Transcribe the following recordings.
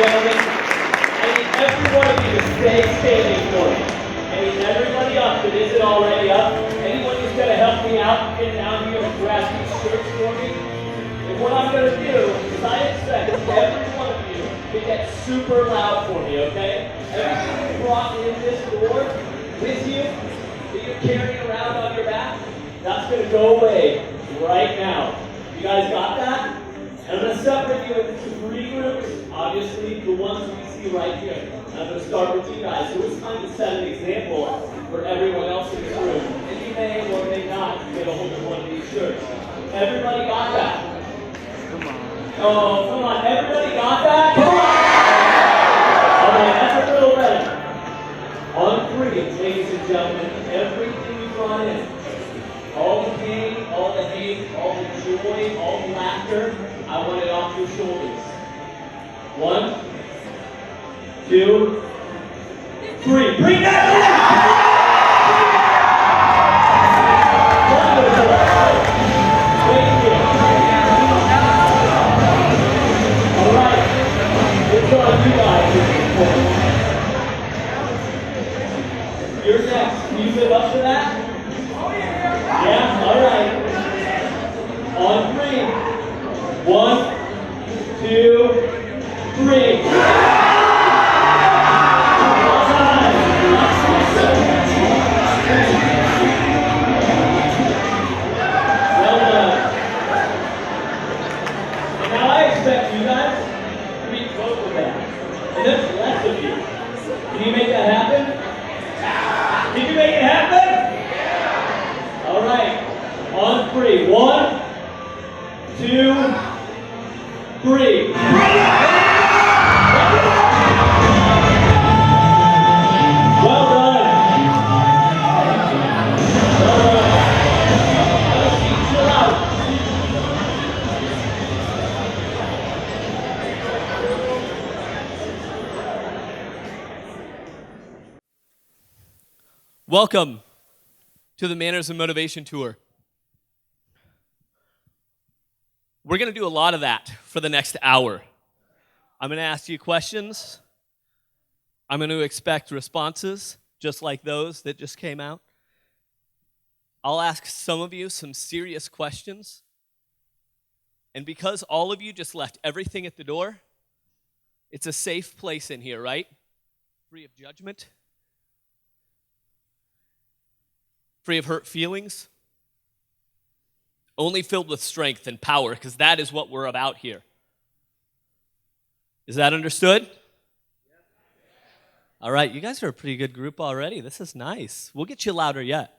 gentlemen, I need every one of you to stay standing for me. I need everybody up that isn't already up. Anyone who's going to help me out, get down here and grab these shirts for me. And what I'm going to do is I expect every one of you to get super loud for me, okay? Everything you brought in this door with you, that you're carrying around on your back, that's going to go away right now. You guys got that? And I'm going to separate you into 3 groups. Obviously, the ones we see right here. I'm going to start with you guys. So it's time to set an example for everyone else in this room. And you may or may not get a hold of one of these shirts. Everybody got that? Come on. Oh, come on. Everybody got that? Come on! All right, that's a little better. On 3, ladies and gentlemen, everything you brought in, all the pain, all the hate, all the joy, all the laughter, I want it off your shoulders. 1, 2, 3. Bring that back! Wonderful. Thank you. All right. It's on you guys. You're next. Can you live up to that? Yeah? All right. On 3. 1, 2, 3. And there's less of you. Can you make that happen? Can you make it happen? Yeah. All right. On 3. 1, 2, 3. Well done. All right. Chill out. Welcome to the Manners and Motivation Tour. We're going to do a lot of that for the next hour. I'm going to ask you questions. I'm going to expect responses, just like those that just came out. I'll ask some of you some serious questions. And because all of you just left everything at the door, it's a safe place in here, right? Free of judgment. Free of hurt feelings, only filled with strength and power, because that is what we're about here. Is that understood? All right, you guys are a pretty good group already. This is nice. We'll get you louder yet.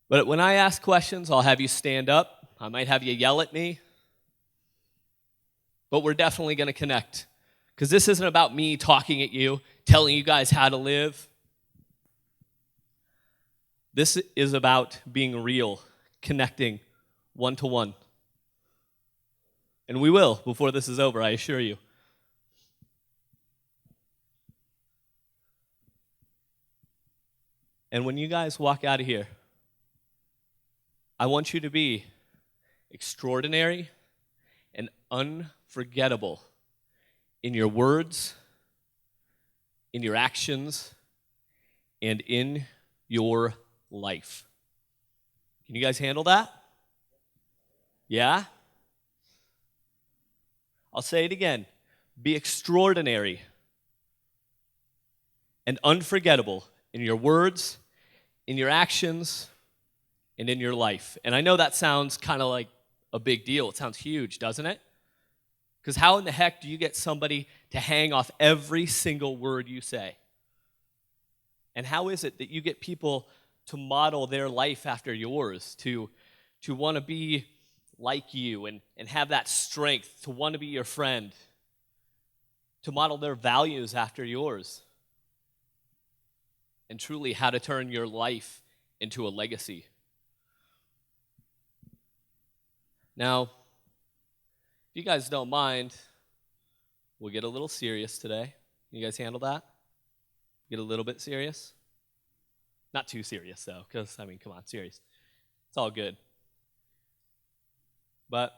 But when I ask questions, I'll have you stand up. I might have you yell at me. But we're definitely going to connect, because this isn't about me talking at you, telling you guys how to live. This is about being real, connecting one-to-one. And we will before this is over, I assure you. And when you guys walk out of here, I want you to be extraordinary and unforgettable in your words, in your actions, and in your life. Can you guys handle that? Yeah? I'll say it again. Be extraordinary and unforgettable in your words, in your actions, and in your life. And I know that sounds kind of like a big deal. It sounds huge, doesn't it? Because how in the heck do you get somebody to hang off every single word you say? And how is it that you get people to model their life after yours, to want to be like you and have that strength, to want to be your friend, to model their values after yours, and truly how to turn your life into a legacy? Now, if you guys don't mind, we'll get a little serious today. Can you guys handle that? Get a little bit serious? Not too serious, though, because, come on, serious. It's all good. But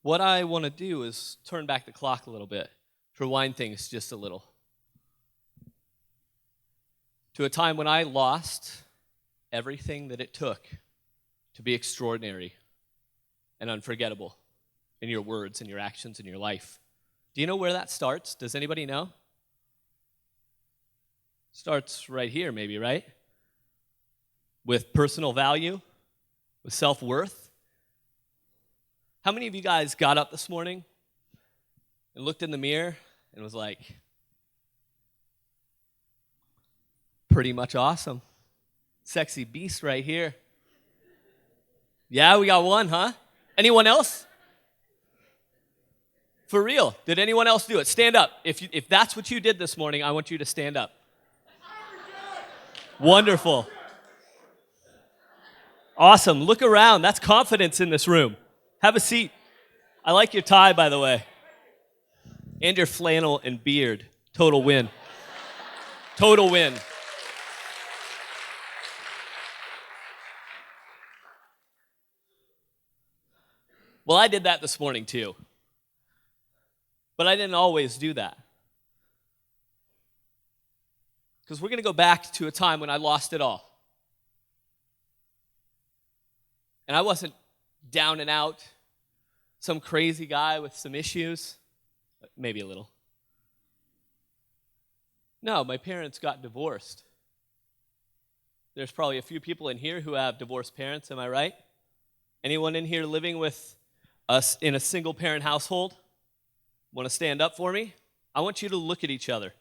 what I want to do is turn back the clock a little bit, rewind things just a little, to a time when I lost everything that it took to be extraordinary and unforgettable in your words and your actions in your life. Do you know where that starts? Does anybody know? Starts right here, maybe, right? With personal value, with self-worth. How many of you guys got up this morning and looked in the mirror and was like, pretty much awesome. Sexy beast right here. Yeah, we got one, huh? Anyone else? For real, did anyone else do it? Stand up. If that's what you did this morning, I want you to stand up. Wonderful. Awesome. Look around. That's confidence in this room. Have a seat. I like your tie, by the way. And your flannel and beard. Total win. Total win. Well, I did that this morning too. But I didn't always do that. Because we're going to go back to a time when I lost it all. And I wasn't down and out, some crazy guy with some issues. Maybe a little. No, my parents got divorced. There's probably a few people in here who have divorced parents, am I right? Anyone in here living with us in a single-parent household? Want to stand up for me? I want you to look at each other.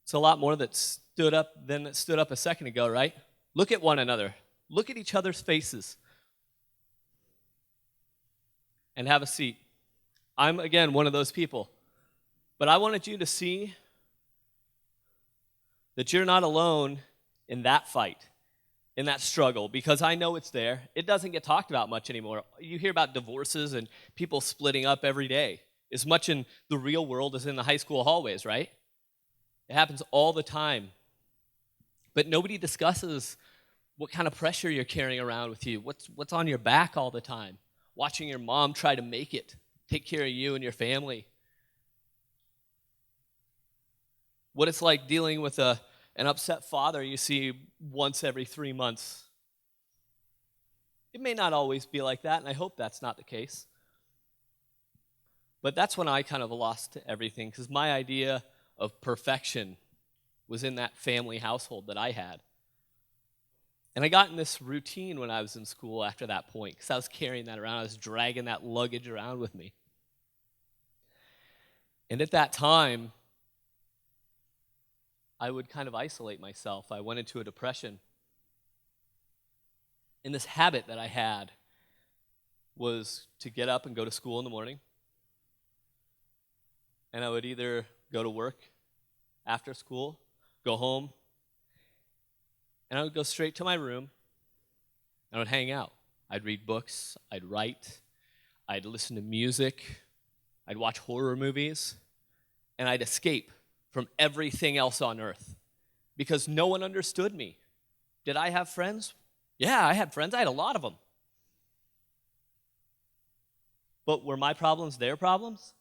It's a lot more that stood up than that stood up a second ago, right? Look at one another. Look at each other's faces. And have a seat. I'm, again, one of those people. But I wanted you to see that you're not alone in that fight, in that struggle, because I know it's there. It doesn't get talked about much anymore. You hear about divorces and people splitting up every day, as much in the real world as in the high school hallways, right? It happens all the time. But nobody discusses what kind of pressure you're carrying around with you, what's on your back all the time, watching your mom try to make it, take care of you and your family. What it's like dealing with an upset father you see once every 3 months. It may not always be like that, and I hope that's not the case. But that's when I kind of lost everything, because my idea of perfection was in that family household that I had. And I got in this routine when I was in school after that point, because I was carrying that around. I was dragging that luggage around with me. And at that time, I would kind of isolate myself. I went into a depression. And this habit that I had was to get up and go to school in the morning. And I would either go to work after school, go home, and I would go straight to my room, and I would hang out. I'd read books, I'd write, I'd listen to music, I'd watch horror movies, and I'd escape from everything else on earth because no one understood me. Did I have friends? Yeah, I had friends. I had a lot of them. But were my problems their problems?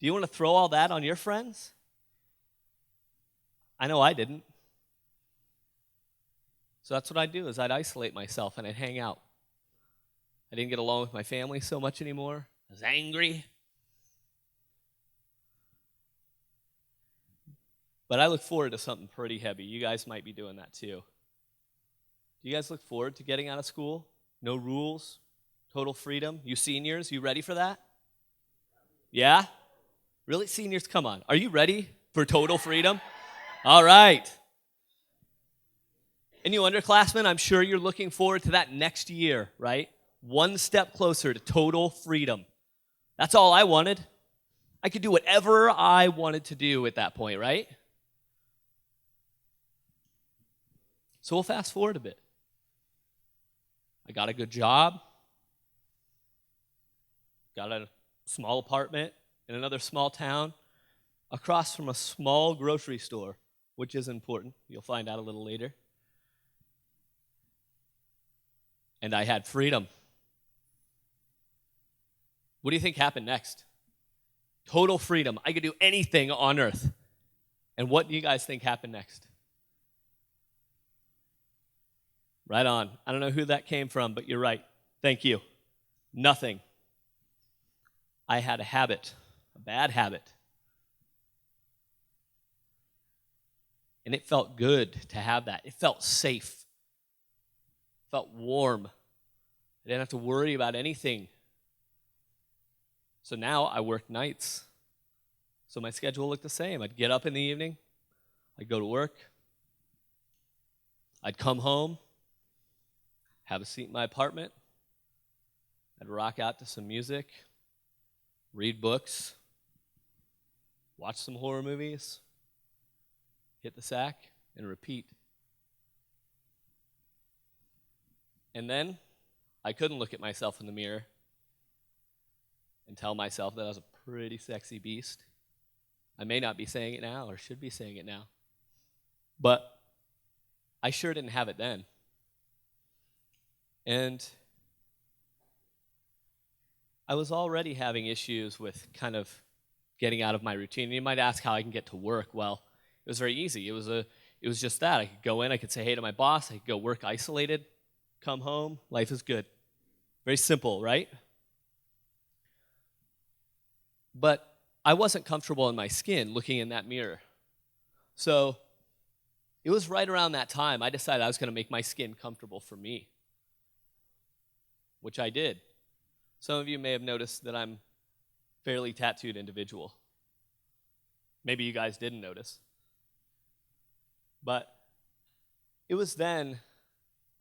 Do you want to throw all that on your friends? I know I didn't. So that's what I'd do, is I'd isolate myself and I'd hang out. I didn't get along with my family so much anymore. I was angry. But I look forward to something pretty heavy. You guys might be doing that too. Do you guys look forward to getting out of school? No rules, total freedom. You seniors, you ready for that? Yeah? Really? Seniors, come on. Are you ready for total freedom? All right. And you underclassmen, I'm sure you're looking forward to that next year, right? One step closer to total freedom. That's all I wanted. I could do whatever I wanted to do at that point, right? So we'll fast forward a bit. I got a good job. Got a small apartment in another small town across from a small grocery store, which is important. You'll find out a little later. and I had freedom. What do you think happened next? Total freedom. I could do anything on earth. And what do you guys think happened next? Right on. I don't know who that came from, but you're right. Thank you. Nothing. I had a habit, a bad habit. And it felt good to have that. It felt safe. It felt warm. I didn't have to worry about anything. So now I work nights. So my schedule looked the same. I'd get up in the evening. I'd go to work. I'd come home, have a seat in my apartment. I'd rock out to some music, read books, watch some horror movies, hit the sack, and repeat. And then I couldn't look at myself in the mirror and tell myself that I was a pretty sexy beast. I may not be saying it now or should be saying it now, but I sure didn't have it then. And I was already having issues with kind of getting out of my routine. You might ask how I can get to work. Well, it was very easy. It was just that. I could go in, I could say hey to my boss, I could go work isolated, come home, life is good. Very simple, right? But I wasn't comfortable in my skin looking in that mirror. So it was right around that time I decided I was going to make my skin comfortable for me, which I did. Some of you may have noticed that I'm a fairly tattooed individual. Maybe you guys didn't notice. But it was then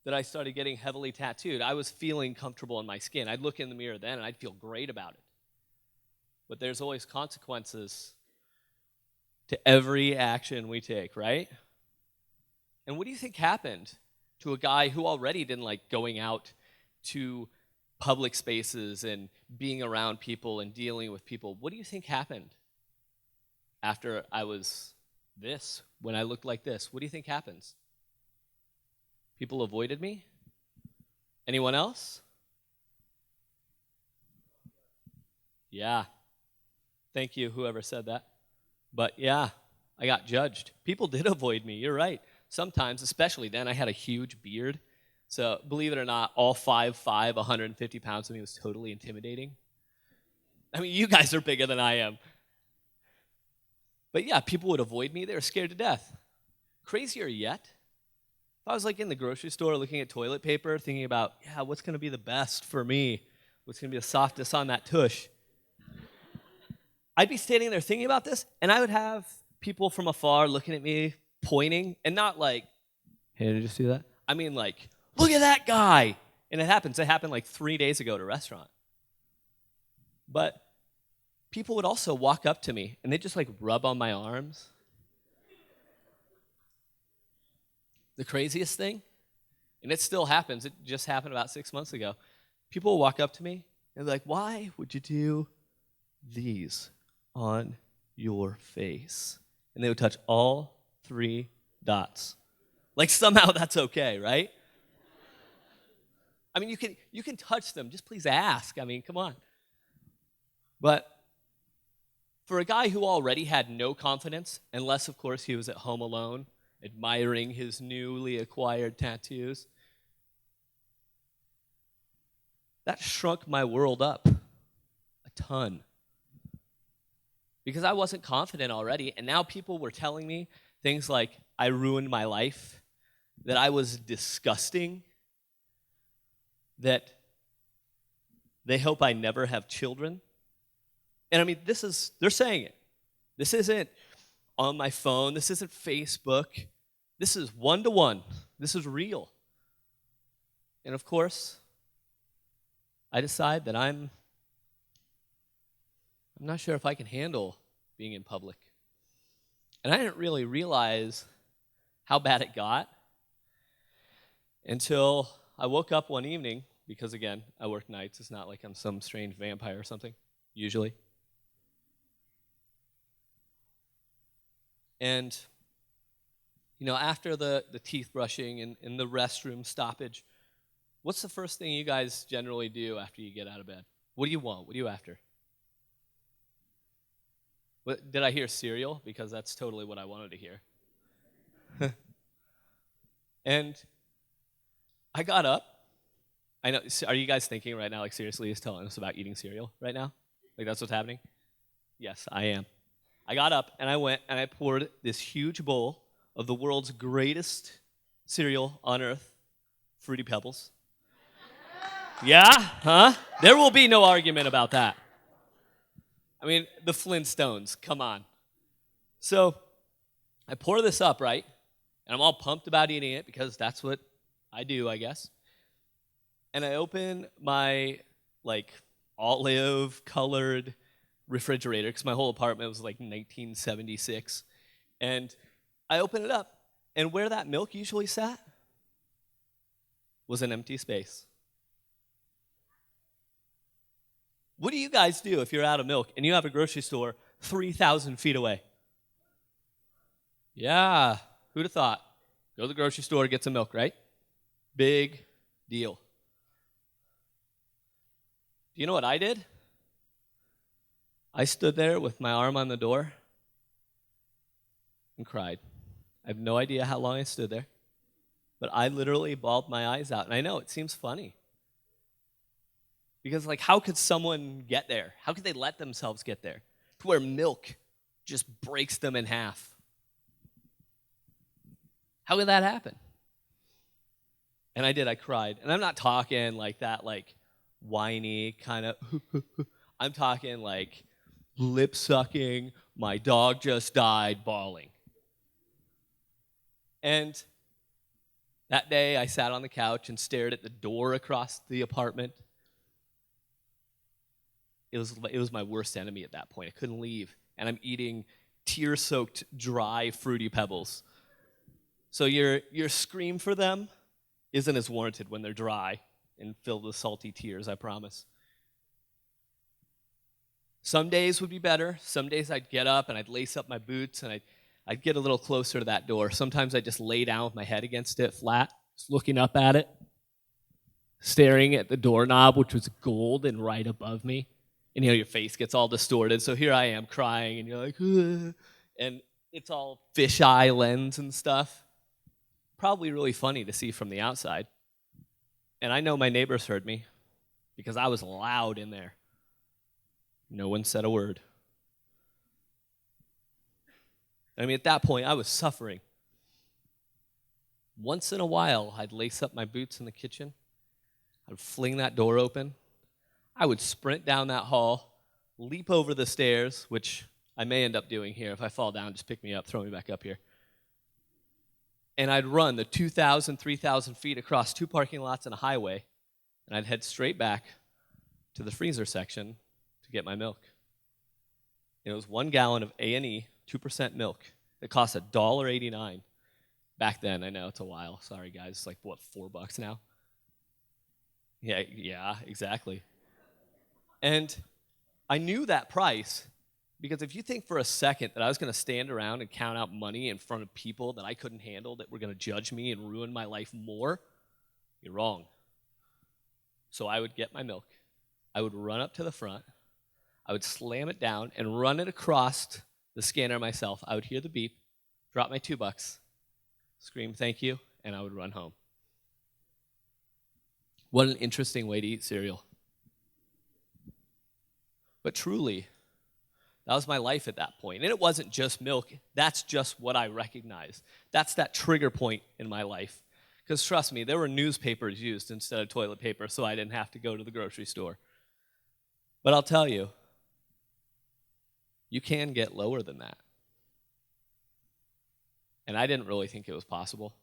that I started getting heavily tattooed. I was feeling comfortable in my skin. I'd look in the mirror then and I'd feel great about it. But there's always consequences to every action we take, right? And what do you think happened to a guy who already didn't like going out to public spaces and being around people and dealing with people? What do you think happened after I was this, when I looked like this? What do you think happens? People avoided me? Anyone else? Yeah. Thank you, whoever said that. But yeah, I got judged. People did avoid me, you're right. Sometimes, especially then, I had a huge beard. So believe it or not, all 5'5", 150 pounds of me was totally intimidating. I mean, you guys are bigger than I am. But yeah, people would avoid me. They were scared to death. Crazier yet, if I was like in the grocery store looking at toilet paper, thinking about, yeah, what's going to be the best for me? What's going to be the softest on that tush? I'd be standing there thinking about this, and I would have people from afar looking at me, pointing, and not like, hey, did you see that? I mean like, look at that guy. And it happens. It happened like 3 days ago at a restaurant. But people would also walk up to me, and they'd just like rub on my arms. The craziest thing, and it still happens, it just happened about 6 months ago. People will walk up to me, and be like, why would you do these on your face? And they would touch all 3 dots. Like somehow that's okay, right? I mean, you can touch them. Just please ask. I mean, come on. But for a guy who already had no confidence, unless, of course, he was at home alone, admiring his newly acquired tattoos, that shrunk my world up a ton. Because I wasn't confident already, and now people were telling me things like I ruined my life, that I was disgusting, that they hope I never have children. And I mean, they're saying it. This isn't on my phone. This isn't Facebook. This is one-to-one. This is real. And of course, I decide that I'm not sure if I can handle being in public. And I didn't really realize how bad it got until I woke up one evening, because again, I work nights. It's not like I'm some strange vampire or something, usually. And, you know, after the teeth brushing and the restroom stoppage, What's the first thing you guys generally do after you get out of bed? What do you want? What are you after? What, did I hear cereal? Because that's totally what I wanted to hear. And I got up. I know. Are you guys thinking right now, like seriously, is telling us about eating cereal right now? Like that's what's happening? Yes, I am. I got up and I went and I poured this huge bowl of the world's greatest cereal on earth, Fruity Pebbles. Yeah? Huh? There will be no argument about that. I mean, the Flintstones, come on. So I pour this up, right? And I'm all pumped about eating it because that's what I do, I guess. And I open my, like, olive-colored refrigerator because my whole apartment was, like, 1976. And I open it up, and where that milk usually sat was an empty space. What do you guys do if you're out of milk and you have a grocery store 3,000 feet away? Yeah, who'd have thought? Go to the grocery store, get some milk, right? Big deal. Do you know what I did? I stood there with my arm on the door and cried. I have no idea how long I stood there, but I literally bawled my eyes out. And I know it seems funny. Because, like, how could someone get there? How could they let themselves get there? To where milk just breaks them in half. How could that happen? And I did, I cried. And I'm not talking like that, like, whiny kind of, I'm talking like lip sucking, my dog just died, bawling. And that day I sat on the couch and stared at the door across the apartment. It was my worst enemy at that point. I couldn't leave. And I'm eating tear-soaked, dry Fruity Pebbles. So your scream for them isn't as warranted when they're dry and filled with salty tears, I promise. Some days would be better. Some days I'd get up and I'd lace up my boots and I'd get a little closer to that door. Sometimes I'd just lay down with my head against it flat, just looking up at it, staring at the doorknob, which was gold and right above me. And, your face gets all distorted. So here I am crying, and you're like, ugh. And it's all fisheye lens and stuff. Probably really funny to see from the outside. And I know my neighbors heard me because I was loud in there. No one said a word. I mean, at that point, I was suffering. Once in a while, I'd lace up my boots in the kitchen. I'd fling that door open. I would sprint down that hall, leap over the stairs, which I may end up doing here. If I fall down, just pick me up, throw me back up here. And I'd run the 2,000, 3,000 feet across 2 parking lots and a highway, and I'd head straight back to the freezer section to get my milk. And it was 1 gallon of A&E, 2% milk. It cost $1.89. Back then, I know, it's a while. Sorry, guys. It's like, what, $4 now? Yeah, exactly. And I knew that price because if you think for a second that I was going to stand around and count out money in front of people that I couldn't handle, that were going to judge me and ruin my life more, you're wrong. So I would get my milk. I would run up to the front. I would slam it down and run it across the scanner myself. I would hear the beep, drop my $2, scream thank you, and I would run home. What an interesting way to eat cereal. But truly, that was my life at that point. And it wasn't just milk. That's just what I recognized. That's that trigger point in my life. Because trust me, there were newspapers used instead of toilet paper, so I didn't have to go to the grocery store. But I'll tell you, you can get lower than that. And I didn't really think it was possible.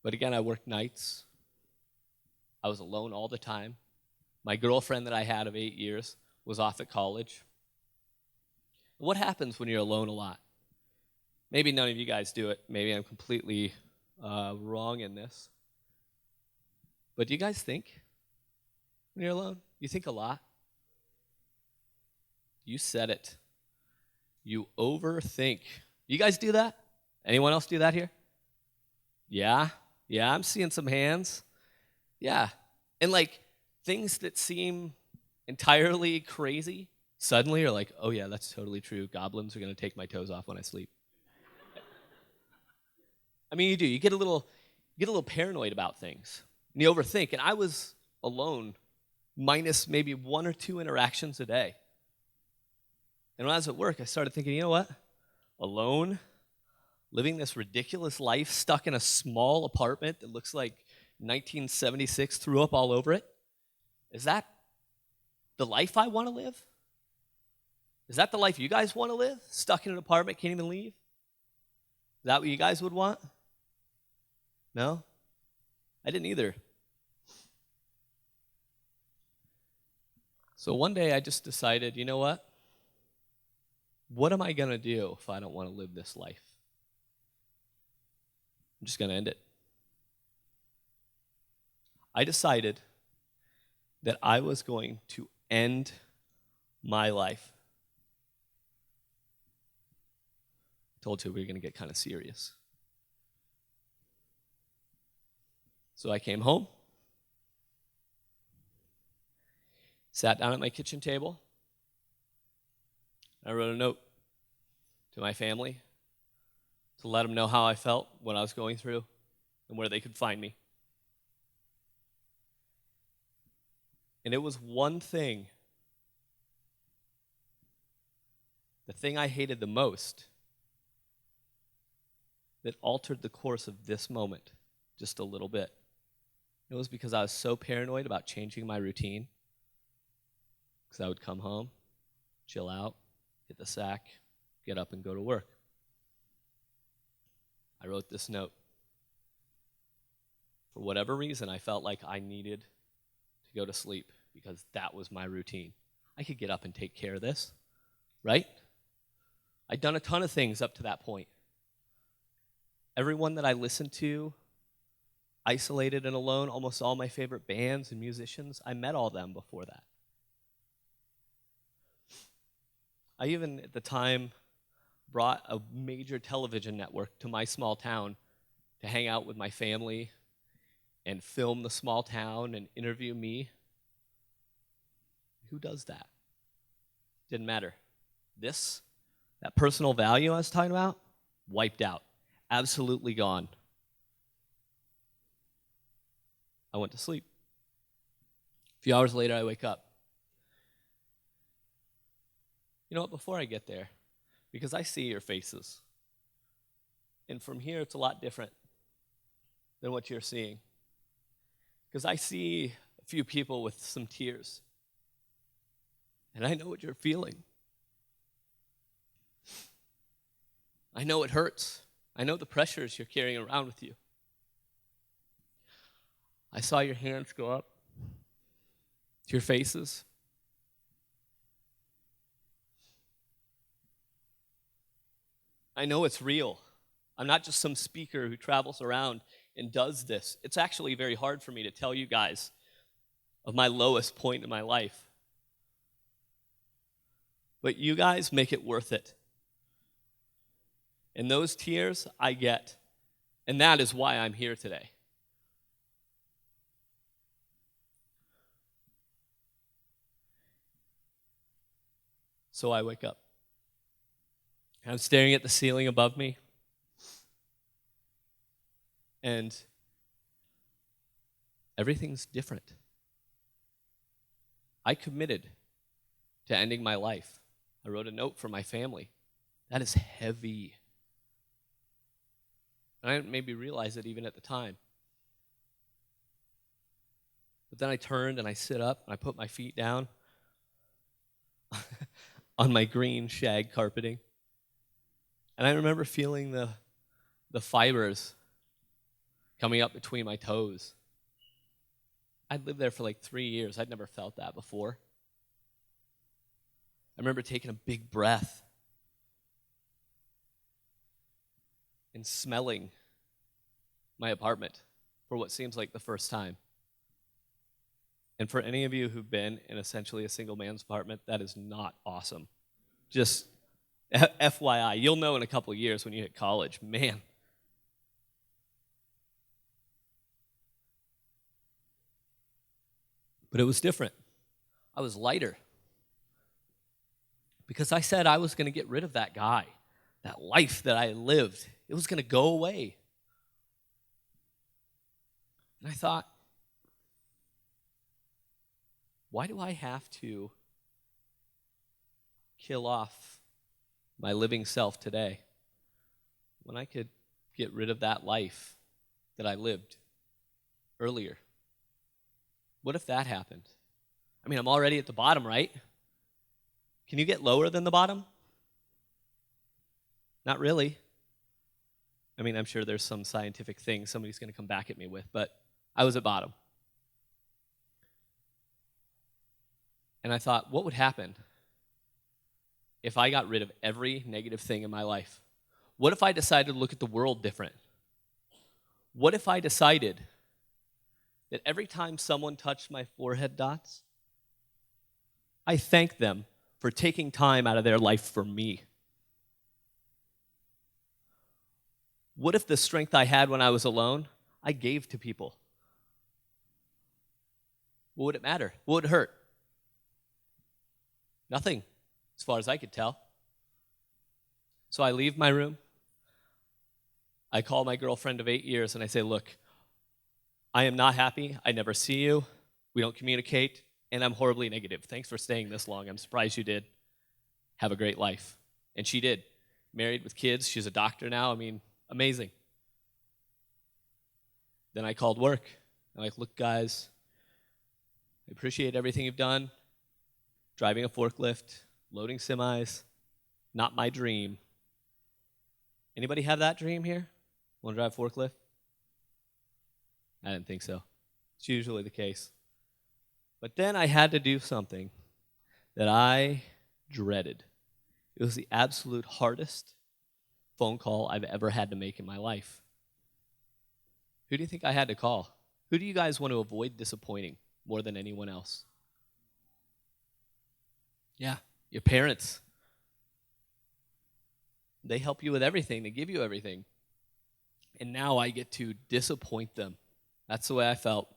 But again, I worked nights. I was alone all the time. My girlfriend that I had of 8 years was off at college. What happens when you're alone a lot? Maybe none of you guys do it. Maybe I'm completely wrong in this. But do you guys think when you're alone? You think a lot? You said it. You overthink. You guys do that? Anyone else do that here? Yeah, I'm seeing some hands. Yeah. And like things that seem entirely crazy suddenly are like, oh yeah, that's totally true. Goblins are going to take my toes off when I sleep. I mean, you do. You get a little paranoid about things. And you overthink. And I was alone, minus maybe one or two interactions a day. And when I was at work, I started thinking, you know what? Alone, living this ridiculous life, stuck in a small apartment that looks like 1976 threw up all over it. Is that the life I want to live? Is that the life you guys want to live? Stuck in an apartment, can't even leave? Is that what you guys would want? No? I didn't either. So one day I just decided, you know what? What am I going to do if I don't want to live this life? I'm just going to end it. I decided that I was going to end my life. I told you we were going to get kind of serious. So I came home, sat down at my kitchen table. I wrote a note to my family to let them know how I felt, what I was going through, and where they could find me. And it was one thing, the thing I hated the most, that altered the course of this moment just a little bit. It was because I was so paranoid about changing my routine. Because I would come home, chill out, hit the sack, get up and go to work. I wrote this note. For whatever reason, I felt like I needed to go to sleep because that was my routine. I could get up and take care of this, right? I'd done a ton of things up to that point. Everyone that I listened to, isolated and alone, almost all my favorite bands and musicians, I met all them before that. I even, at the time, brought a major television network to my small town to hang out with my family and film the small town and interview me. Who does that? Didn't matter. That personal value I was talking about, wiped out. Absolutely gone. I went to sleep. A few hours later, I wake up. You know what, before I get there, because I see your faces, and from here it's a lot different than what you're seeing. Because I see a few people with some tears, and I know what you're feeling. I know it hurts. I know the pressures you're carrying around with you. I saw your hands go up to your faces. I know it's real. I'm not just some speaker who travels around and does this. It's actually very hard for me to tell you guys of my lowest point in my life. But you guys make it worth it. And those tears I get. And that is why I'm here today. So I wake up. I'm staring at the ceiling above me. And everything's different. I committed to ending my life. I wrote a note for my family. That is heavy. And I didn't maybe realize it even at the time. But then I turned and I sit up and I put my feet down on my green shag carpeting. And I remember feeling the fibers coming up between my toes. I'd lived there for like 3 years. I'd never felt that before. I remember taking a big breath and smelling my apartment for what seems like the first time. And for any of you who've been in essentially a single man's apartment, that is not awesome. Just FYI, you'll know in a couple of years when you hit college, man. But it was different. I was lighter. Because I said I was going to get rid of that guy, that life that I lived. It was going to go away. And I thought, why do I have to kill off my living self today when I could get rid of that life that I lived earlier? What if that happened? I mean, I'm already at the bottom, right? Can you get lower than the bottom? Not really. I mean, I'm sure there's some scientific thing somebody's going to come back at me with, but I was at bottom. And I thought, what would happen if I got rid of every negative thing in my life? What if I decided to look at the world different? What if I decided that every time someone touched my forehead dots, I thanked them for taking time out of their life for me? What if the strength I had when I was alone, I gave to people? What would it matter? What would it hurt? Nothing, as far as I could tell. So I leave my room. I call my girlfriend of 8 years and I say, look, I am not happy. I never see you. We don't communicate. And I'm horribly negative. Thanks for staying this long. I'm surprised you did. Have a great life. And she did. Married with kids. She's a doctor now. I mean, amazing. Then I called work. I'm like, look, guys, I appreciate everything you've done. Driving a forklift, loading semis, not my dream. Anybody have that dream here? Want to drive a forklift? I didn't think so. It's usually the case. But then I had to do something that I dreaded. It was the absolute hardest phone call I've ever had to make in my life. Who do you think I had to call? Who do you guys want to avoid disappointing more than anyone else? Yeah, your parents. They help you with everything. They give you everything. And now I get to disappoint them. That's the way I felt.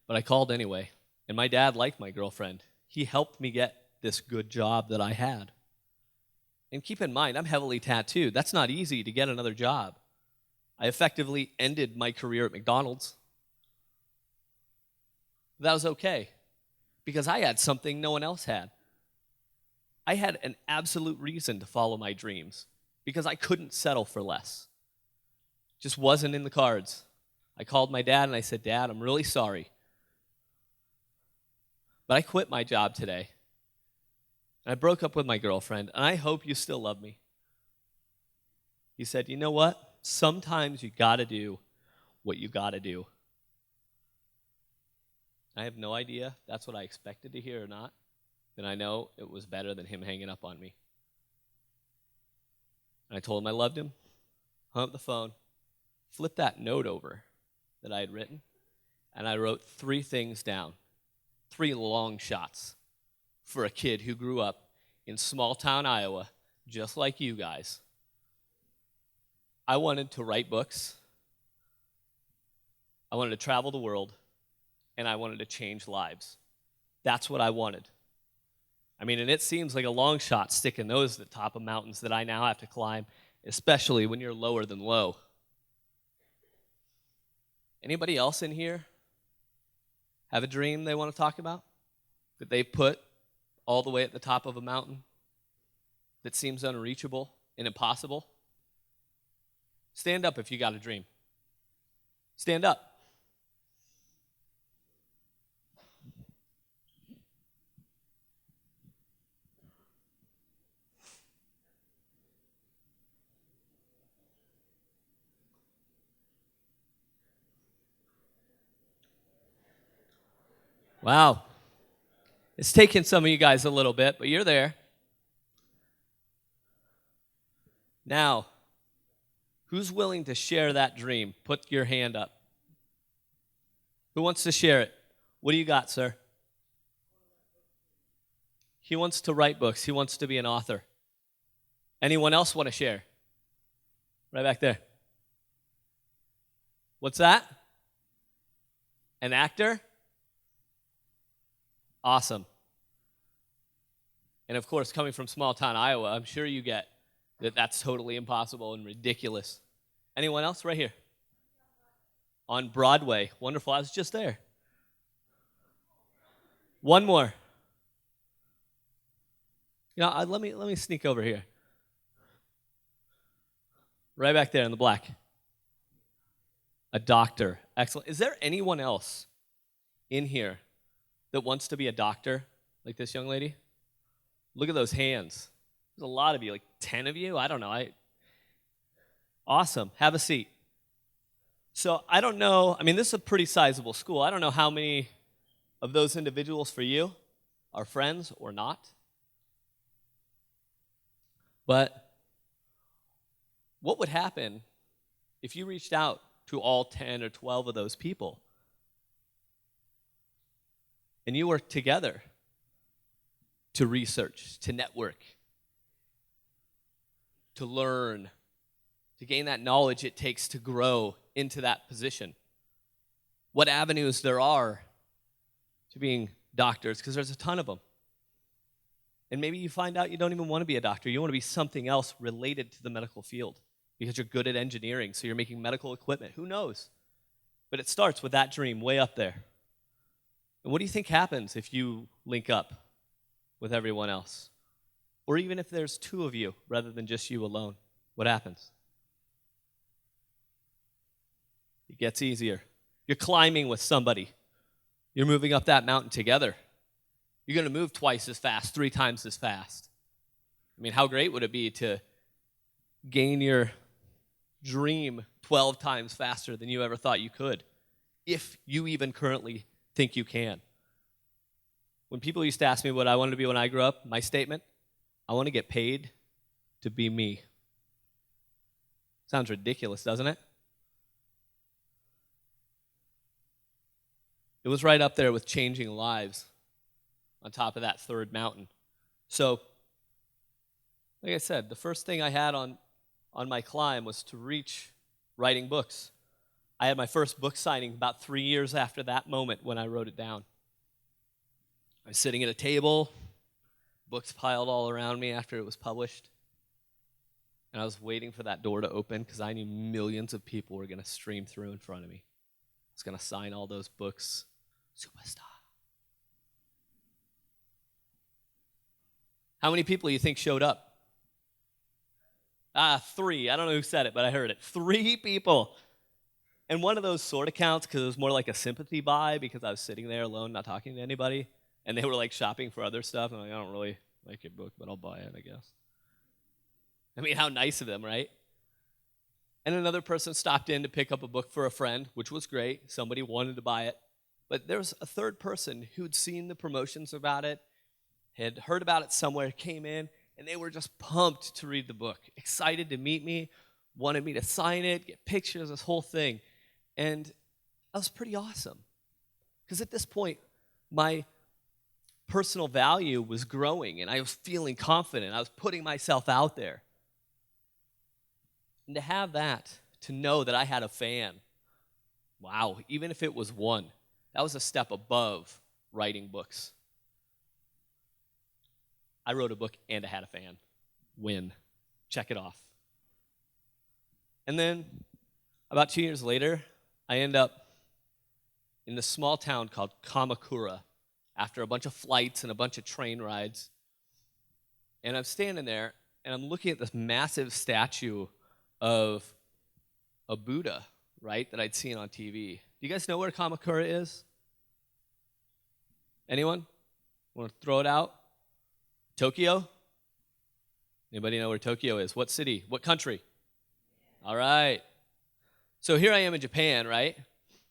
But I called anyway. And my dad liked my girlfriend. He helped me get this good job that I had. And keep in mind, I'm heavily tattooed. That's not easy to get another job. I effectively ended my career at McDonald's. That was okay, because I had something no one else had. I had an absolute reason to follow my dreams, because I couldn't settle for less. Just wasn't in the cards. I called my dad and I said, Dad, I'm really sorry, but I quit my job today. And I broke up with my girlfriend, and I hope you still love me. He said, you know what? Sometimes you gotta do what you gotta do. I have no idea if that's what I expected to hear or not, but I know it was better than him hanging up on me. And I told him I loved him, hung up the phone, flipped that note over that I had written, and I wrote 3 things down, 3 long shots for a kid who grew up in small town Iowa, just like you guys. I wanted to write books, I wanted to travel the world, and I wanted to change lives. That's what I wanted. I mean, and it seems like a long shot sticking those at the top of mountains that I now have to climb, especially when you're lower than low. Anybody else in here have a dream they want to talk about that they've put all the way at the top of a mountain that seems unreachable and impossible? Stand up if you got a dream. Stand up. Wow. It's taken some of you guys a little bit, but you're there. Now, who's willing to share that dream? Put your hand up. Who wants to share it? What do you got, sir? He wants to write books. He wants to be an author. Anyone else want to share? Right back there. What's that? An actor? Awesome. And of course, coming from small town Iowa, I'm sure you get that that's totally impossible and ridiculous. Anyone else? Right here. On Broadway. Wonderful. I was just there. One more. You know, let me sneak over here. Right back there in the black. A doctor. Excellent. Is there anyone else in here that wants to be a doctor like this young lady? Look at those hands. There's a lot of you, like 10 of you. I don't know. Awesome. Have a seat. So I don't know. I mean, this is a pretty sizable school. I don't know how many of those individuals for you are friends or not. But what would happen if you reached out to all 10 or 12 of those people and you worked together to research, to network, to learn, to gain that knowledge it takes to grow into that position? What avenues there are to being doctors, because there's a ton of them. And maybe you find out you don't even want to be a doctor. You want to be something else related to the medical field because you're good at engineering, so you're making medical equipment. Who knows? But it starts with that dream way up there. And what do you think happens if you link up with everyone else? Or even if there's two of you rather than just you alone, what happens? It gets easier. You're climbing with somebody. You're moving up that mountain together. You're going to move twice as fast, 3 times as fast. I mean, how great would it be to gain your dream 12 times faster than you ever thought you could, if you even currently think you can? When people used to ask me what I wanted to be when I grew up, my statement, I want to get paid to be me. Sounds ridiculous, doesn't it? It was right up there with changing lives on top of that third mountain. So, like I said, the first thing I had on my climb was to reach writing books. I had my first book signing about 3 years after that moment when I wrote it down. I was sitting at a table, books piled all around me after it was published, and I was waiting for that door to open because I knew millions of people were going to stream through in front of me. I was going to sign all those books. Superstar. How many people do you think showed up? 3. I don't know who said it, but I heard it. 3 people. And one of those sort of counts because it was more like a sympathy buy because I was sitting there alone, not talking to anybody. And they were like shopping for other stuff. And I'm like, I don't really like your book, but I'll buy it, I guess. I mean, how nice of them, right? And another person stopped in to pick up a book for a friend, which was great. Somebody wanted to buy it. But there was a third person who'd seen the promotions about it, had heard about it somewhere, came in, and they were just pumped to read the book, excited to meet me, wanted me to sign it, get pictures, this whole thing. And that was pretty awesome. Because at this point, my personal value was growing, and I was feeling confident. I was putting myself out there. And to have that, to know that I had a fan, wow, even if it was one, that was a step above writing books. I wrote a book and I had a fan. Win. Check it off. And then about 2 years later, I end up in this small town called Kamakura after a bunch of flights and a bunch of train rides. And I'm standing there and I'm looking at this massive statue of a Buddha, right, that I'd seen on TV. Do you guys know where Kamakura is? Anyone? Want to throw it out? Tokyo? Anybody know where Tokyo is? What city? What country? All right. So here I am in Japan, right?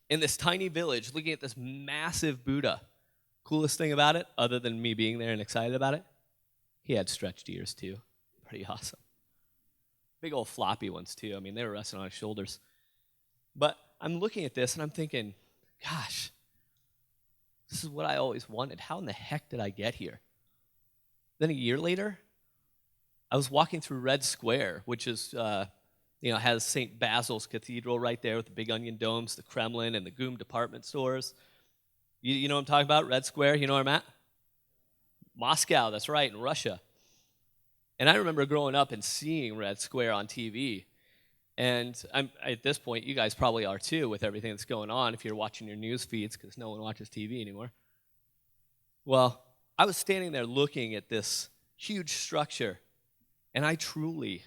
In this tiny village looking at this massive Buddha. Coolest thing about it, other than me being there and excited about it, he had stretched ears too. Pretty awesome. Big old floppy ones too. I mean, they were resting on his shoulders. But I'm looking at this and I'm thinking, gosh, this is what I always wanted. How in the heck did I get here? Then a year later, I was walking through Red Square, which is, has St. Basil's Cathedral right there with the big onion domes, the Kremlin, and the Goom department stores. You know what I'm talking about? Red Square, you know where I'm at? Moscow, that's right, in Russia. And I remember growing up and seeing Red Square on TV. And at this point, you guys probably are too, with everything that's going on if you're watching your news feeds, because no one watches TV anymore. Well, I was standing there looking at this huge structure, and I truly,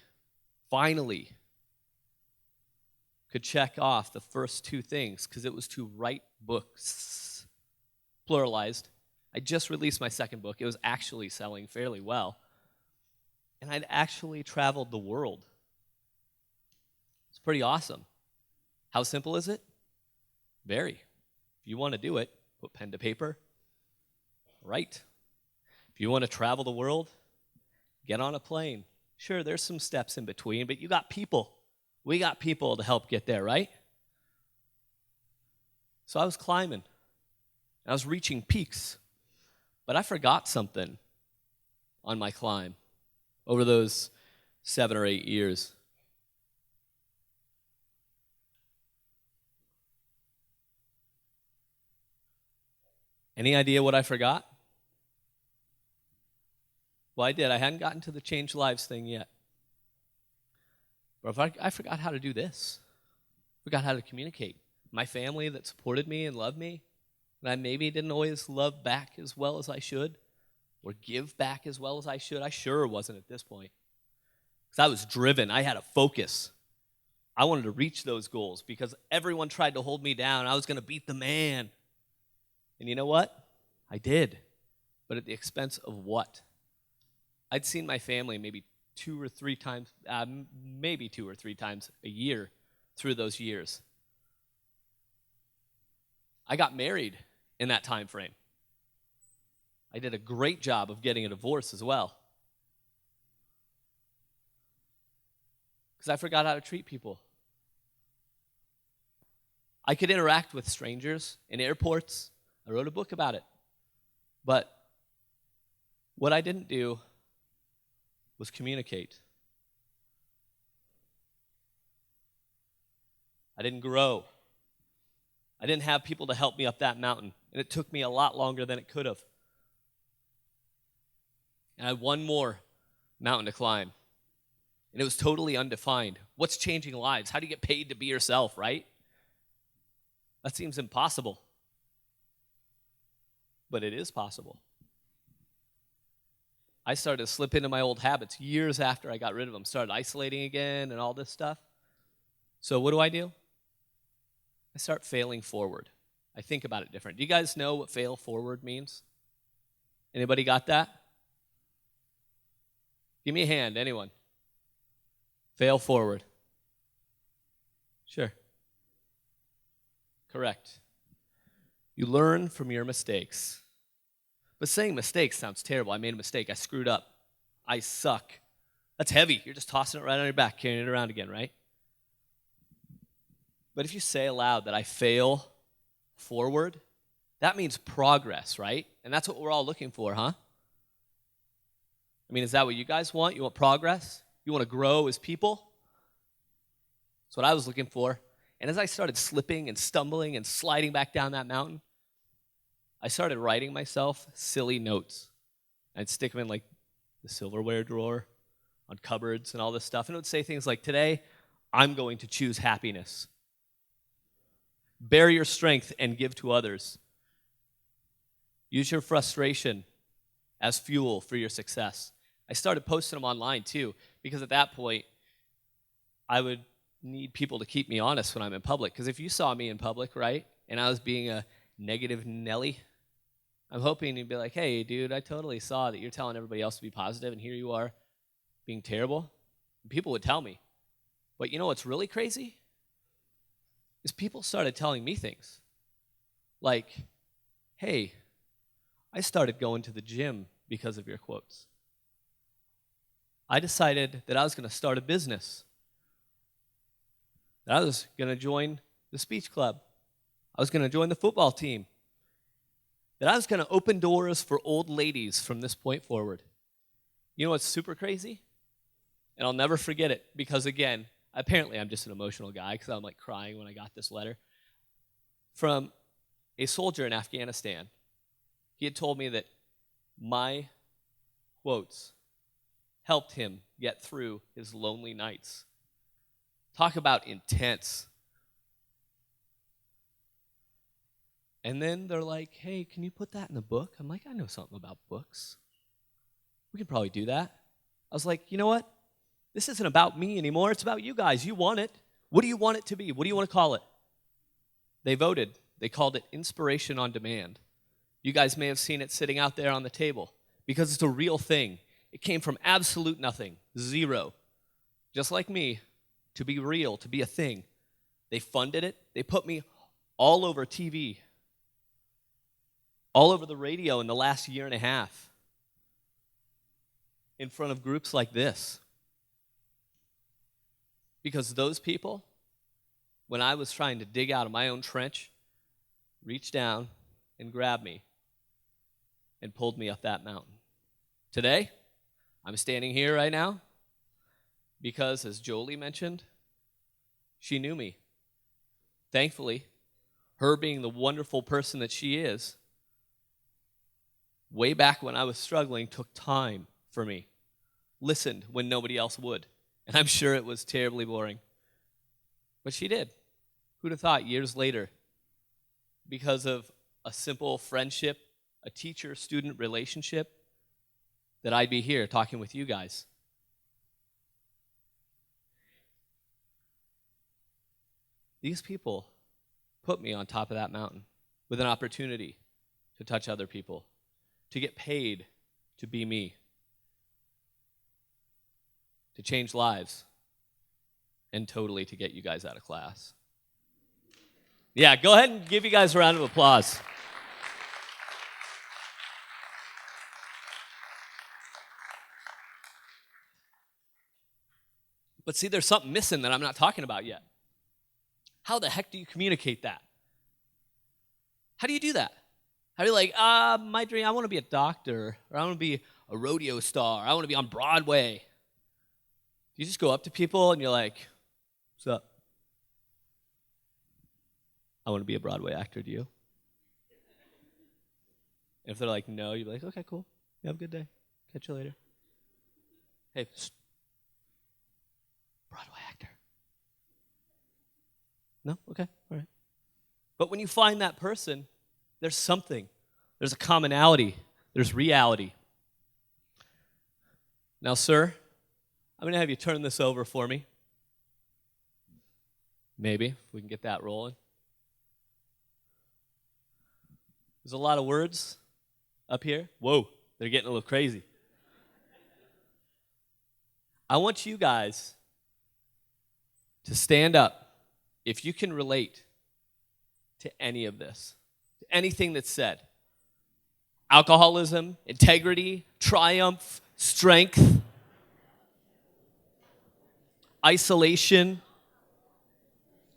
finally, could check off the first two things, because it was to write books, pluralized. I just released my second book. It was actually selling fairly well. And I'd actually traveled the world. It's pretty awesome. How simple is it? Very. If you want to do it, put pen to paper, write. If you want to travel the world, get on a plane. Sure, there's some steps in between, but you got people. We got people to help get there, right? So I was climbing. I was reaching peaks. But I forgot something on my climb over those 7 or 8 years. Any idea what I forgot? Well, I did. I hadn't gotten to the change lives thing yet. But I forgot how to do this. I forgot how to communicate. My family that supported me and loved me, and I maybe didn't always love back as well as I should, or give back as well as I should. I sure wasn't at this point. Because I was driven. I had a focus. I wanted to reach those goals because everyone tried to hold me down. I was going to beat the man. And you know what? I did. But at the expense of what? I'd seen my family maybe 2 or 3 times a year through those years. I got married in that time frame. I did a great job of getting a divorce as well. Because I forgot how to treat people. I could interact with strangers in airports. I wrote a book about it. But what I didn't do was communicate. I didn't grow. I didn't have people to help me up that mountain, and it took me a lot longer than it could have. And I had one more mountain to climb, and it was totally undefined. What's changing lives? How do you get paid to be yourself, right? That seems impossible. But it is possible. I started to slip into my old habits years after I got rid of them, started isolating again and all this stuff. So what do? I start failing forward. I think about it different. Do you guys know what fail forward means? Anybody got that? Give me a hand, anyone. Fail forward. Sure. Correct. You learn from your mistakes. But saying mistakes sounds terrible. I made a mistake. I screwed up. I suck. That's heavy. You're just tossing it right on your back, carrying it around again, right? But if you say aloud that I fail forward, that means progress, right? And that's what we're all looking for, huh? I mean, is that what you guys want? You want progress? You want to grow as people? That's what I was looking for. And as I started slipping and stumbling and sliding back down that mountain, I started writing myself silly notes. I'd stick them in like the silverware drawer, on cupboards and all this stuff. And it would say things like, today, I'm going to choose happiness. Bear your strength and give to others. Use your frustration as fuel for your success. I started posting them online too, because at that point, I would need people to keep me honest when I'm in public. Because if you saw me in public, right, and I was being a negative Nelly, I'm hoping you'd be like, hey, dude, I totally saw that you're telling everybody else to be positive, and here you are being terrible. And people would tell me. But you know what's really crazy? Is people started telling me things. Like, hey, I started going to the gym because of your quotes. I decided that I was going to start a business. That I was going to join the speech club. I was going to join the football team. That I was going to open doors for old ladies from this point forward. You know what's super crazy? And I'll never forget it because, again, apparently I'm just an emotional guy because I'm like crying when I got this letter. From a soldier in Afghanistan. He had told me that my quotes helped him get through his lonely nights. Talk about intense. And then they're like, hey, can you put that in the book? I'm like, I know something about books. We can probably do that. I was like, you know what? This isn't about me anymore. It's about you guys. You want it. What do you want it to be? What do you want to call it? They voted. They called it Inspiration on Demand. You guys may have seen it sitting out there on the table because it's a real thing. It came from absolute nothing, zero. Just like me, to be real, to be a thing. They funded it. They put me all over TV, all over the radio in the last year and a half, in front of groups like this. Because those people, when I was trying to dig out of my own trench, reached down and grabbed me and pulled me up that mountain. Today, I'm standing here right now because, as Jolie mentioned, she knew me. Thankfully, her being the wonderful person that she is, way back when I was struggling, took time for me, listened when nobody else would. And I'm sure it was terribly boring. But she did. Who'd have thought years later, because of a simple friendship, a teacher-student relationship, that I'd be here talking with you guys. These people put me on top of that mountain with an opportunity to touch other people, to get paid to be me, to change lives, and totally to get you guys out of class. Yeah, go ahead and give you guys a round of applause. But see, there's something missing that I'm not talking about yet. How the heck do you communicate that? How do you do that? How do you my dream, I want to be a doctor, or I want to be a rodeo star, I want to be on Broadway. You just go up to people and you're like, what's up? I want to be a Broadway actor, do you? And if they're like, no, you're like, okay, cool. You have a good day. Catch you later. Hey, Broadway actor. No? Okay, all right. But when you find that person, there's something. There's a commonality. There's reality. Now, sir, I'm going to have you turn this over for me. Maybe, if we can get that rolling. There's a lot of words up here. Whoa, they're getting a little crazy. I want you guys to stand up if you can relate to any of this, to anything that's said. Alcoholism, integrity, triumph, strength, isolation,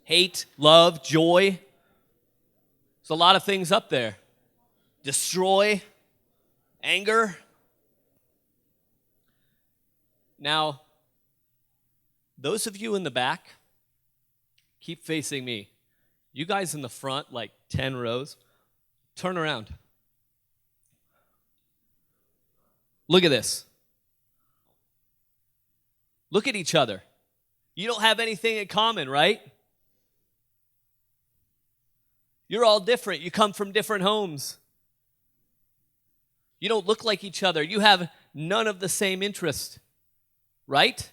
hate, love, joy. There's a lot of things up there. Destroy, anger. Now, those of you in the back, keep facing me. You guys in the front, like 10 rows, turn around. Look at this. Look at each other. You don't have anything in common, right? You're all different. You come from different homes. You don't look like each other. You have none of the same interest, right?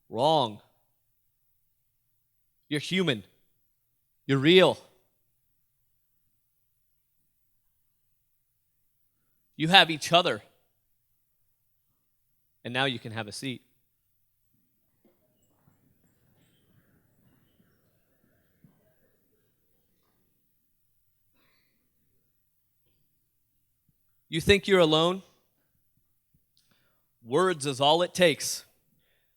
Wrong. You're human. You're real. You have each other. And now you can have a seat. You think you're alone? Words is all it takes.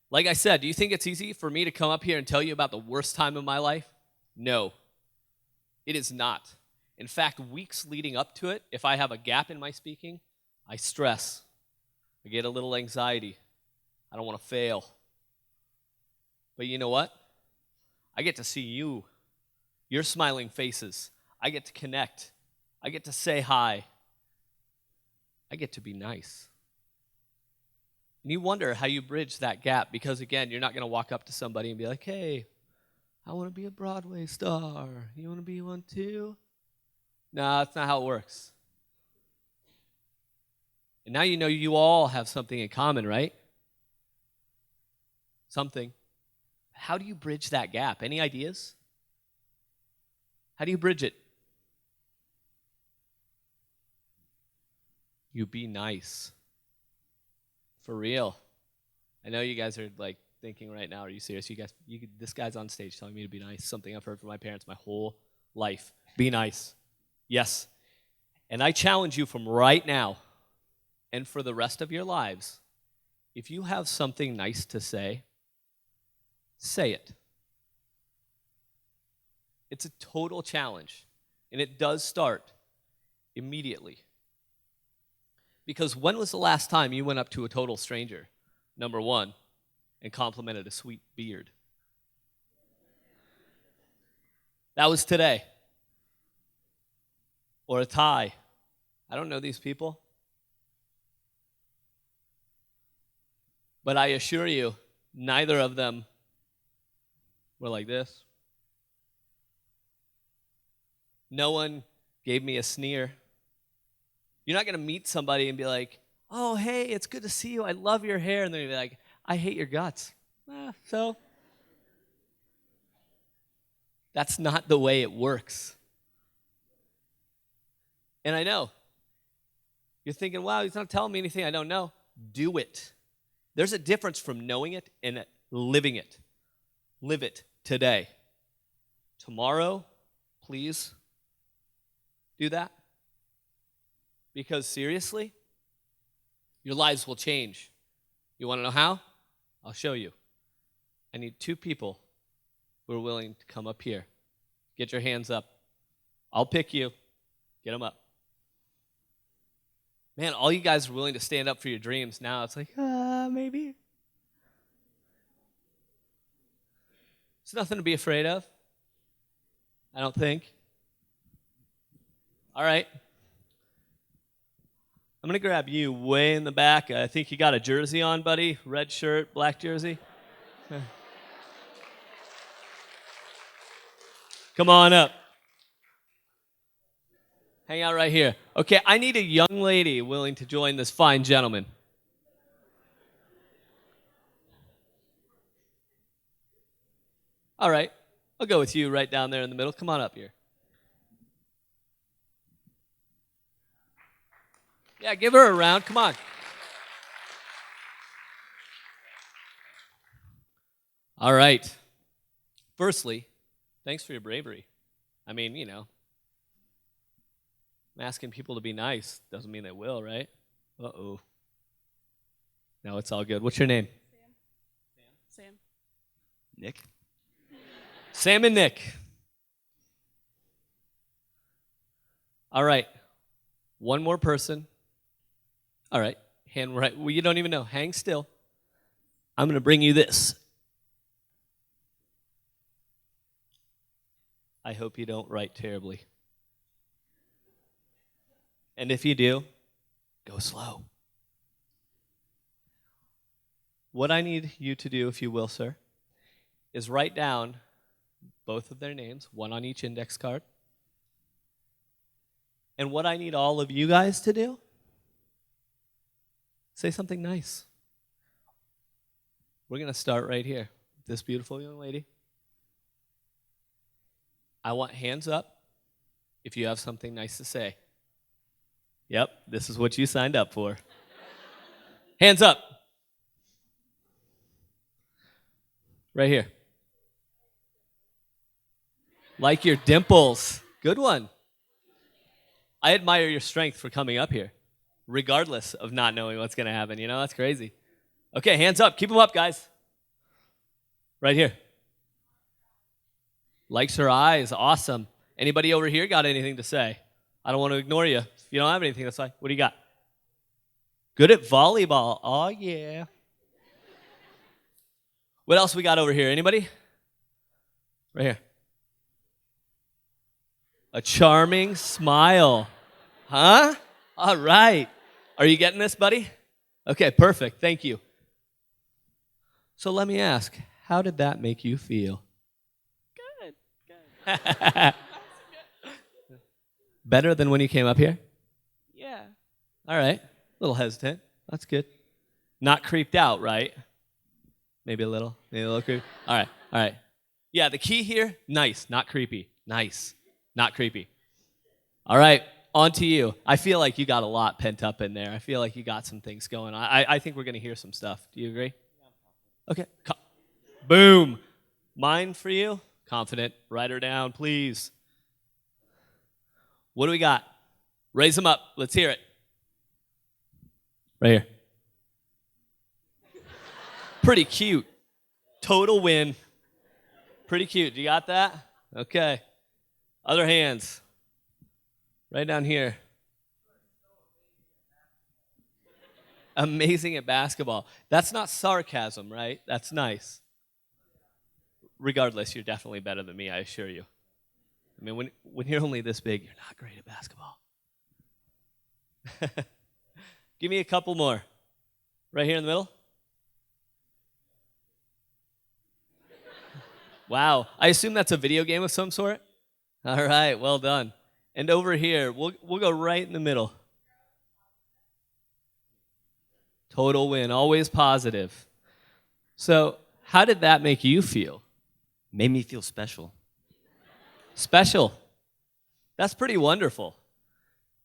Like I said, do you think it's easy for me to come up here and tell you about the worst time of my life? No, it is not. In fact, weeks leading up to it, if I have a gap in my speaking, I stress. I get a little anxiety. I don't want to fail. But you know what? I get to see you, your smiling faces. I get to connect. I get to say hi. I get to be nice. And you wonder how you bridge that gap because, again, you're not going to walk up to somebody and be like, hey, I want to be a Broadway star. You want to be one too? No, that's not how it works. And now you know you all have something in common, right? Something. How do you bridge that gap? Any ideas? How do you bridge it? You be nice. For real. I know you guys are like thinking right now, are you serious? This guy's on stage telling me to be nice. Something I've heard from my parents my whole life. Be nice. Yes. And I challenge you from right now and for the rest of your lives, if you have something nice to say it. It's a total challenge, and it does start immediately. Because when was the last time you went up to a total stranger, number one, and complimented a sweet beard? That was today. Or a tie. I don't know these people. But I assure you, neither of them were like this. No one gave me a sneer. You're not going to meet somebody and be like, oh, hey, it's good to see you. I love your hair. And then you'll be like, I hate your guts. So that's not the way it works. And I know. You're thinking, wow, he's not telling me anything I don't know. Do it. There's a difference from knowing it and living it. Live it today. Tomorrow, please do that. Because seriously, your lives will change. You want to know how? I'll show you. I need 2 people who are willing to come up here. Get your hands up. I'll pick you. Get them up. Man, all you guys are willing to stand up for your dreams now. It's like, maybe. It's nothing to be afraid of. I don't think. All right. I'm going to grab you way in the back. I think you got a jersey on, buddy. Red shirt, black jersey. Come on up. Hang out right here. Okay, I need a young lady willing to join this fine gentleman. All right, I'll go with you right down there in the middle. Come on up here. Yeah, give her a round. Come on. All right. Firstly, thanks for your bravery. I mean, I'm asking people to be nice. Doesn't mean they will, right? Uh-oh. No, it's all good. What's your name? Sam. Nick? Sam and Nick. All right. One more person. All right. Hand right. Well, you don't even know. Hang still. I'm going to bring you this. I hope you don't write terribly. And if you do, go slow. What I need you to do, if you will, sir, is write down both of their names, one on each index card. And what I need all of you guys to do, say something nice. We're going to start right here. This beautiful young lady. I want hands up if you have something nice to say. Yep, this is what you signed up for. Hands up. Right here. Like your dimples. Good one. I admire your strength for coming up here, regardless of not knowing what's going to happen. That's crazy. Okay, hands up. Keep them up, guys. Right here. Likes her eyes. Awesome. Anybody over here got anything to say? I don't want to ignore you. If you don't have anything, that's fine. What do you got? Good at volleyball. Oh, yeah. What else we got over here? Anybody? Right here. A charming smile. Huh? All right. Are you getting this, buddy? Okay, perfect. Thank you. So let me ask, how did that make you feel? Good. Better than when you came up here? Yeah. All right. A little hesitant. That's good. Not creeped out, right? Maybe a little creepy. All right. All right. Yeah, the key here, nice, not creepy. Nice, not creepy. All right, on to you. I feel like you got a lot pent up in there. I feel like you got some things going on. I think we're going to hear some stuff. Do you agree? Okay. Boom. Mine for you? Confident. Write her down, please. What do we got? Raise them up. Let's hear it. Right here. Pretty cute. Total win. Pretty cute. You got that? Okay. Other hands. Right down here. Amazing at basketball. That's not sarcasm, right? That's nice. Regardless, you're definitely better than me, I assure you. I mean, when you're only this big, you're not great at basketball. Give me a couple more. Right here in the middle. Wow. I assume that's a video game of some sort? All right, well done. And over here, we'll go right in the middle. Total win, always positive. So, how did that make you feel? Made me feel special. Special. That's pretty wonderful.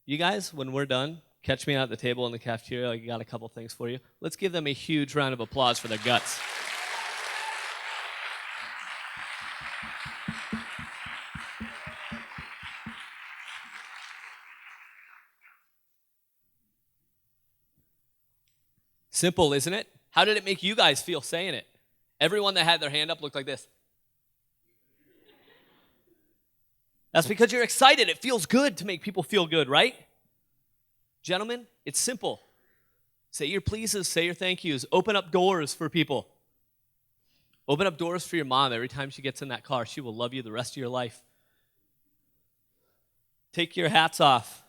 You guys, when we're done, catch me out at the table in the cafeteria. I got a couple things for you. Let's give them a huge round of applause for their guts. Simple, isn't it? How did it make you guys feel saying it? Everyone that had their hand up looked like this. That's because you're excited. It feels good to make people feel good, right? Gentlemen, it's simple. Say your pleases, say your thank yous. Open up doors for people. Open up doors for your mom. Every time she gets in that car, she will love you the rest of your life. Take your hats off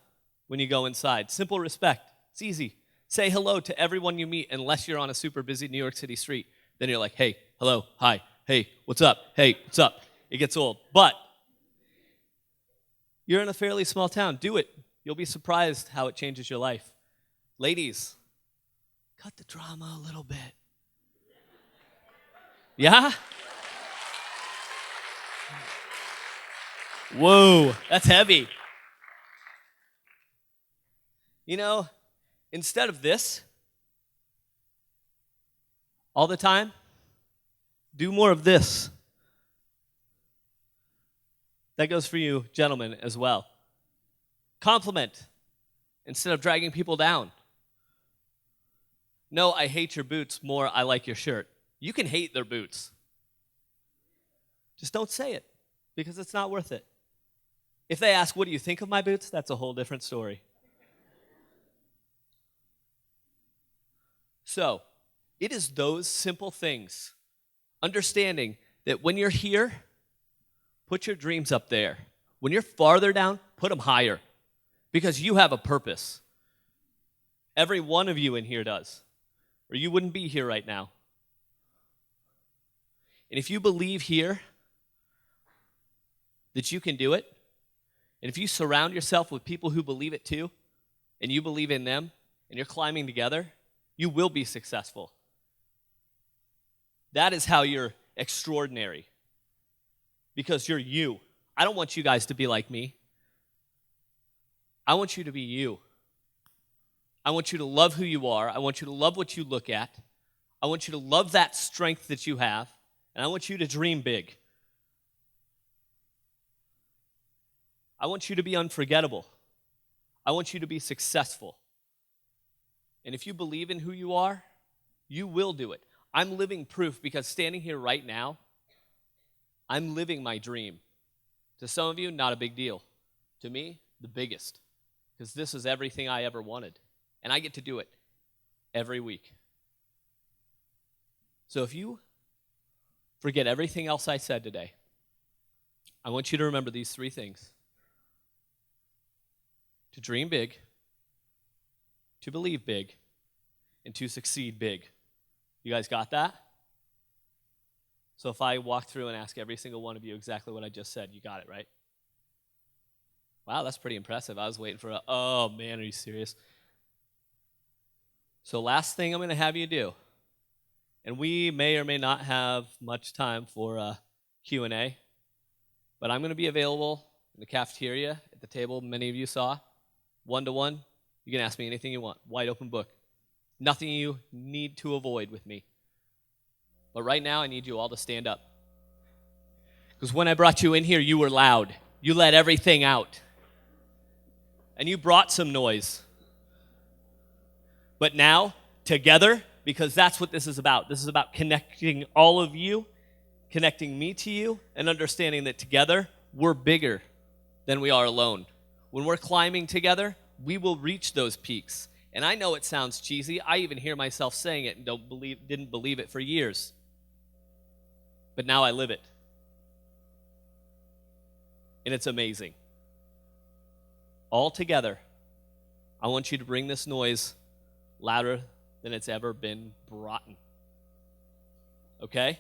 when you go inside. Simple respect. It's easy. Say hello to everyone you meet unless you're on a super busy New York City street. Then you're like, hey, hello, hi, hey, what's up? Hey, what's up? It gets old. But you're in a fairly small town. Do it. You'll be surprised how it changes your life. Ladies, cut the drama a little bit. Yeah? Whoa, that's heavy. You know, instead of this, all the time, do more of this. That goes for you, gentlemen, as well. Compliment instead of dragging people down. No, I hate your boots more, I like your shirt. You can hate their boots. Just don't say it because it's not worth it. If they ask, what do you think of my boots? That's a whole different story. So, it is those simple things. Understanding that when you're here, put your dreams up there. When you're farther down, put them higher. Because you have a purpose. Every one of you in here does. Or you wouldn't be here right now. And if you believe here that you can do it, and if you surround yourself with people who believe it too, and you believe in them, and you're climbing together, you will be successful. That is how you're extraordinary. Because you're you. I don't want you guys to be like me. I want you to be you. I want you to love who you are. I want you to love what you look at. I want you to love that strength that you have. And I want you to dream big. I want you to be unforgettable. I want you to be successful. And if you believe in who you are, you will do it. I'm living proof because standing here right now, I'm living my dream. To some of you, not a big deal. To me, the biggest. Because this is everything I ever wanted. And I get to do it every week. So if you forget everything else I said today, I want you to remember these three things. To dream big, to believe big, and to succeed big. You guys got that? So if I walk through and ask every single one of you exactly what I just said, you got it, right? Wow, that's pretty impressive. I was waiting for oh man, are you serious? So last thing I'm going to have you do, and we may or may not have much time for Q&A, but I'm going to be available in the cafeteria at the table many of you saw, one-to-one. You can ask me anything you want, wide open book. Nothing you need to avoid with me. But right now, I need you all to stand up. Because when I brought you in here, you were loud. You let everything out. And you brought some noise. But now, together, because that's what this is about. This is about connecting all of you, connecting me to you, and understanding that together, we're bigger than we are alone. When we're climbing together, we will reach those peaks. And I know it sounds cheesy. I even hear myself saying it and didn't believe it for years. But now I live it. And it's amazing. All together, I want you to bring this noise louder than it's ever been brought. Okay?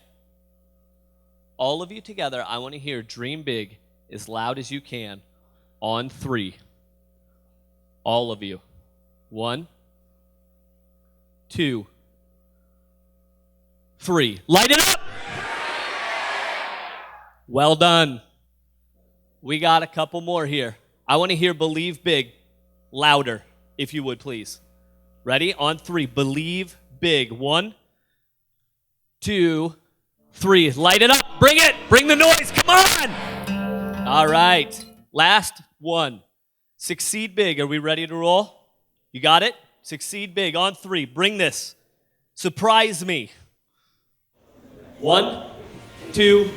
All of you together, I want to hear dream big as loud as you can on 3. All of you. 1, 2, 3. Light it up! Well done. We got a couple more here. I want to hear believe big louder, if you would, please. Ready? On 3. Believe big. 1, 2, 3. Light it up. Bring it. Bring the noise. Come on. All right. Last one. Succeed big. Are we ready to roll? You got it? Succeed big. On 3. Bring this. Surprise me. 1, 2,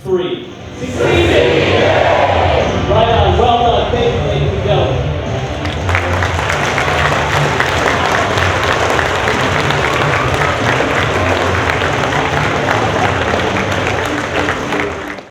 3. Succeed big.